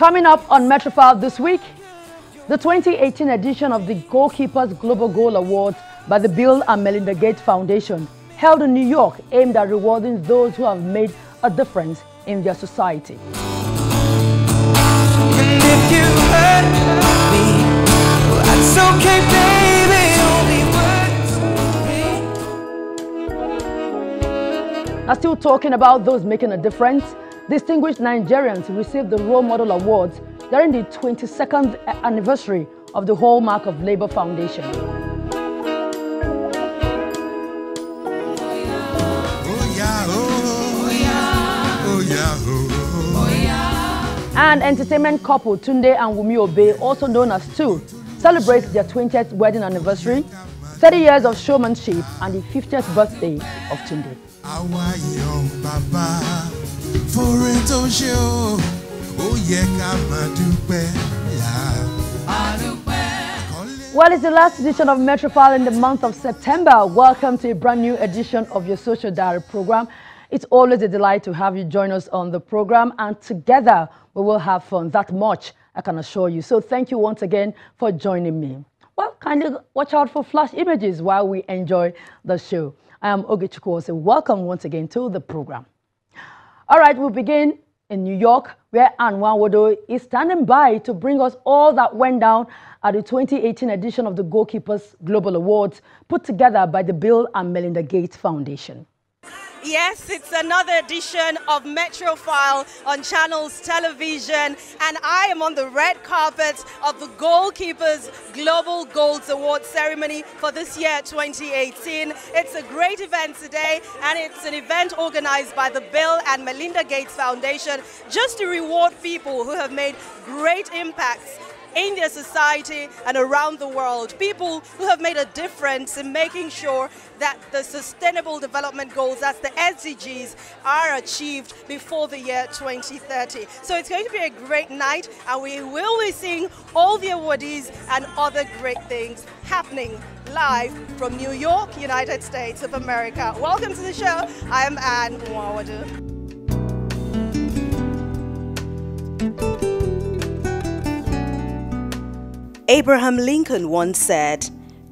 Coming up on Metrofile this week, the 2018 edition of the Goalkeepers Global Goal Awards by the Bill and Melinda Gates Foundation, held in New York, aimed at rewarding those who have made a difference in their society. And if you hurt me, well, that's okay, baby. Now, still talking about those making a difference, distinguished Nigerians received the Role Model Awards during the 22nd anniversary of the Hallmark of Labour Foundation. And entertainment couple Tunde and Wumi Obe, also known as Two, celebrates their 20th wedding anniversary, 30 years of showmanship, and the 50th birthday of Tunde. Well, it's the last edition of Metrofile in the month of September. Welcome to a brand new edition of your Social Diary program. It's always a delight to have you join us on the program, and together we will have fun. That much I can assure you. So thank you once again for joining me. Well, kindly watch out for flash images while we enjoy the show. I am Ogechukwu. So welcome once again to the program. All right, we'll begin in New York, where Anne Nwawodo is standing by to bring us all that went down at the 2018 edition of the Goalkeepers Global Awards, put together by the Bill and Melinda Gates Foundation. Yes, it's another edition of Metrofile on Channels Television, and I am on the red carpet of the Goalkeepers Global Goals Award ceremony for this year, 2018. It's a great event today, and it's an event organized by the Bill and Melinda Gates Foundation just to reward people who have made great impacts in their society and around the world. People who have made a difference in making sure that the Sustainable Development Goals, that's the SDGs, are achieved before the year 2030. So it's going to be a great night, and we will be seeing all the awardees and other great things happening live from New York, United States of America. Welcome to the show. I am Anne Nwawodo. Abraham Lincoln once said,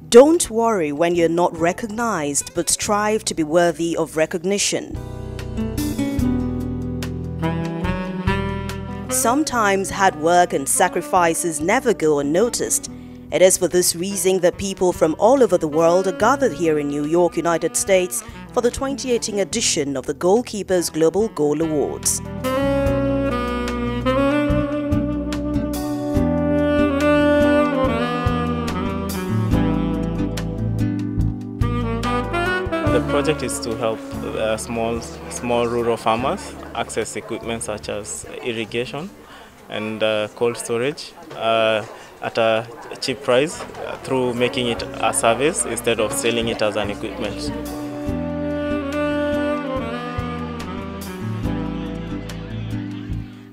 "Don't worry when you're not recognized, but strive to be worthy of recognition." Sometimes hard work and sacrifices never go unnoticed. It is for this reason that people from all over the world are gathered here in New York, United States, for the 2018 edition of the Goalkeepers Global Goal Awards. The project is to help small rural farmers access equipment such as irrigation and cold storage at a cheap price through making it a service instead of selling it as an equipment.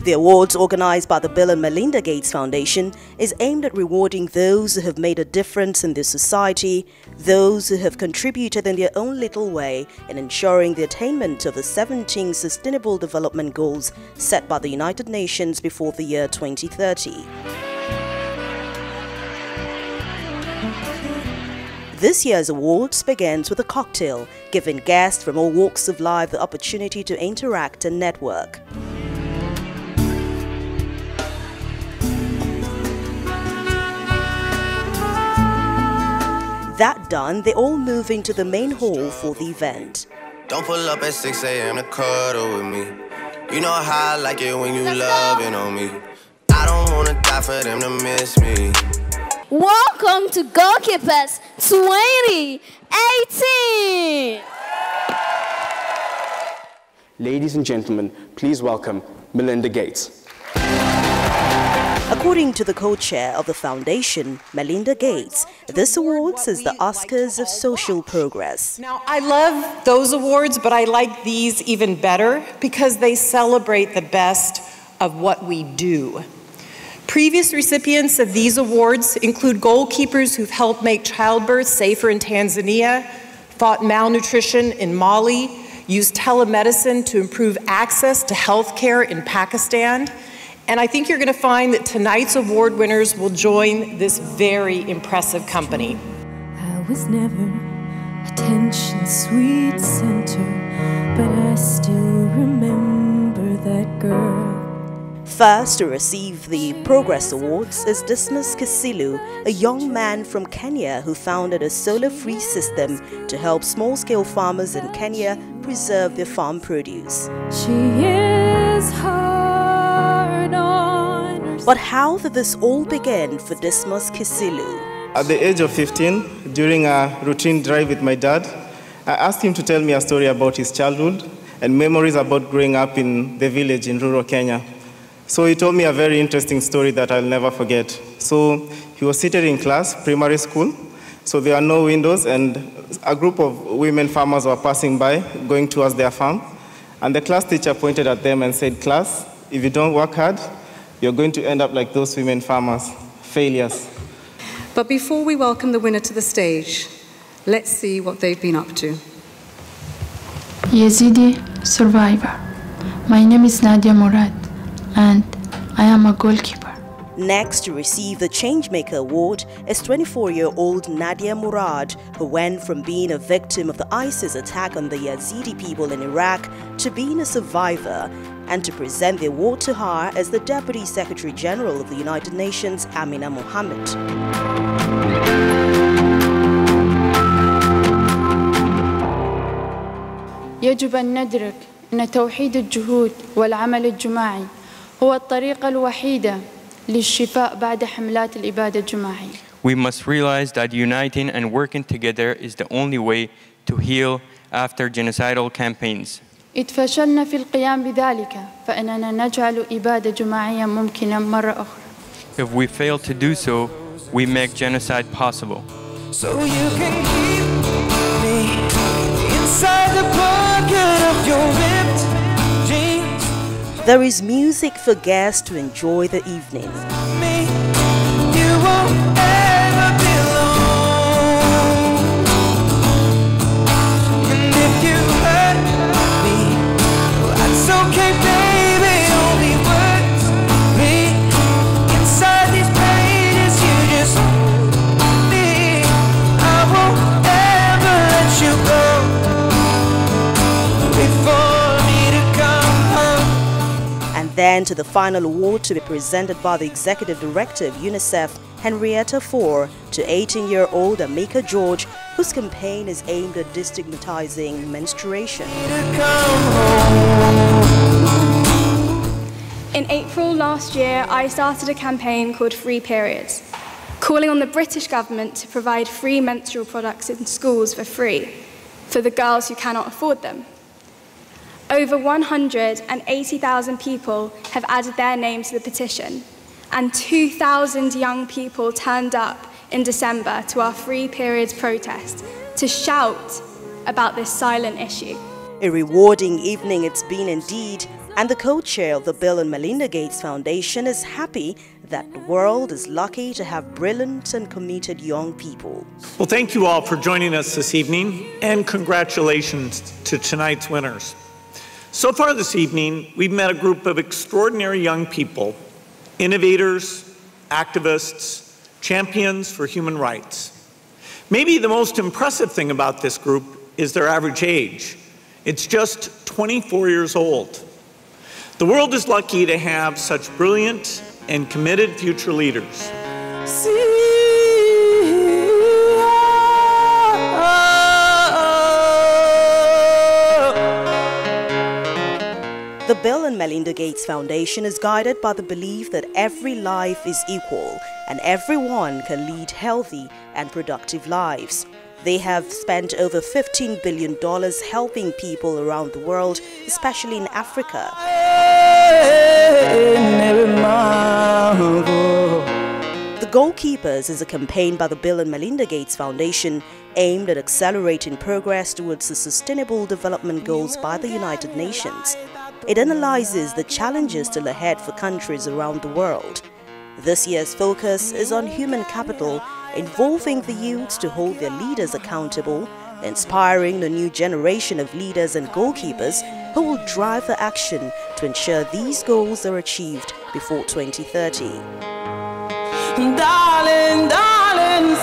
The awards, organized by the Bill and Melinda Gates Foundation, is aimed at rewarding those who have made a difference in their society, those who have contributed in their own little way in ensuring the attainment of the 17 Sustainable Development Goals set by the United Nations before the year 2030. This year's awards begins with a cocktail, giving guests from all walks of life the opportunity to interact and network. That done, they all move into the main hall for the event. Don't pull up at 6 a.m. to cuddle with me. You know how I like it when you loving on me. I don't wanna die for them to miss me. Welcome to Goalkeepers 2018! Ladies and gentlemen, please welcome Melinda Gates. According to the co-chair of the foundation, Melinda Gates, this awards is the Oscars of social progress. Now, I love those awards, but I like these even better because they celebrate the best of what we do. Previous recipients of these awards include goalkeepers who've helped make childbirth safer in Tanzania, fought malnutrition in Mali, used telemedicine to improve access to health care in Pakistan, And I think you're going to find that tonight's award winners will join this very impressive company. I was never attention's sweet center, but I still remember that girl. First to receive the Progress Awards is Dismas Kisilu, a young man from Kenya who founded a solar-free system to help small-scale farmers in Kenya preserve their farm produce. She is hard on herself. But how did this all begin for Dismas Kisilu? At the age of 15, during a routine drive with my dad, I asked him to tell me a story about his childhood and memories about growing up in the village in rural Kenya. So he told me a very interesting story that I'll never forget. So he was seated in class, primary school, so there are no windows, and a group of women farmers were passing by, going towards their farm, and the class teacher pointed at them and said, "Class, if you don't work hard, you're going to end up like those women farmers, failures." But before we welcome the winner to the stage, let's see what they've been up to. Yazidi survivor. My name is Nadia Murad, and I am a goalkeeper. Next to receive the Changemaker Award is 24-year-old Nadia Murad, who went from being a victim of the ISIS attack on the Yazidi people in Iraq to being a survivor, and to present the award to her as the Deputy Secretary General of the United Nations, Amina Mohammed. يجب أن ندرك أن توحيد الجهود والعمل الجماعي هو الطريقة الوحيدة للشفاء بعد حملات الإبادة الجماعية. We must realize that uniting and working together is the only way to heal after genocidal campaigns. إذ فشلنا في القيام بذلك فإننا نجعل إبادة جماعية ممكنة مرة أخرى. If we fail to do so, we make genocide possible. So you can keep me inside the pocket of your ripped jeans. There is music for guests to enjoy the evening. You won't ever be alone. And if you hurt me, well, that's okay, baby. Only words me inside these pages. You just me. I won't ever let you go. Before me to come home. And then to the final award to be presented by the Executive Director of UNICEF, Henrietta Fore, to 18-year-old Amika George, whose campaign is aimed at destigmatizing menstruation. In April last year, I started a campaign called Free Periods, calling on the British government to provide free menstrual products in schools for free for the girls who cannot afford them. Over 180,000 people have added their name to the petition, and 2,000 young people turned up in December to our Free Periods protest to shout about this silent issue. A rewarding evening it's been indeed, and the co-chair of the Bill and Melinda Gates Foundation is happy that the world is lucky to have brilliant and committed young people. Well, thank you all for joining us this evening, and congratulations to tonight's winners. So far this evening, we've met a group of extraordinary young people, innovators, activists, champions for human rights. Maybe the most impressive thing about this group is their average age. It's just 24 years old. The world is lucky to have such brilliant and committed future leaders. The Bill and Melinda Gates Foundation is guided by the belief that every life is equal and everyone can lead healthy and productive lives. They have spent over $15 billion helping people around the world, especially in Africa. The Goalkeepers is a campaign by the Bill and Melinda Gates Foundation aimed at accelerating progress towards the Sustainable Development Goals by the United Nations. It analyzes the challenges still ahead for countries around the world. This year's focus is on human capital, involving the youth to hold their leaders accountable, inspiring the new generation of leaders and goalkeepers who will drive the action to ensure these goals are achieved before 2030. Darling, darling,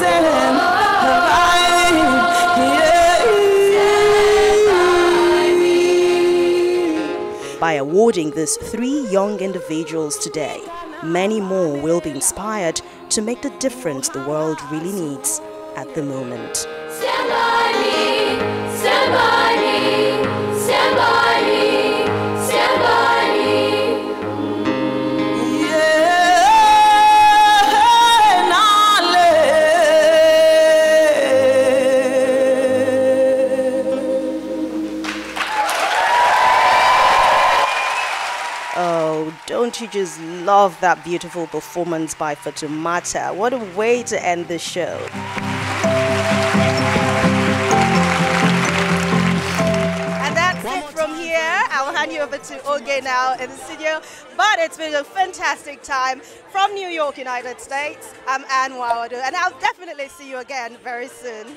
By awarding these 3 young individuals today, many more will be inspired to make the difference the world really needs at the moment. Stand by me, stand by me, stand by me, stand by me. Oh, don't you just love that beautiful performance by Fatoumata? What a way to end the show. And that's it from here. I'll hand you over to Oge now in the studio. But it's been a fantastic time from New York, United States. I'm Anne Wawadu, and I'll definitely see you again very soon.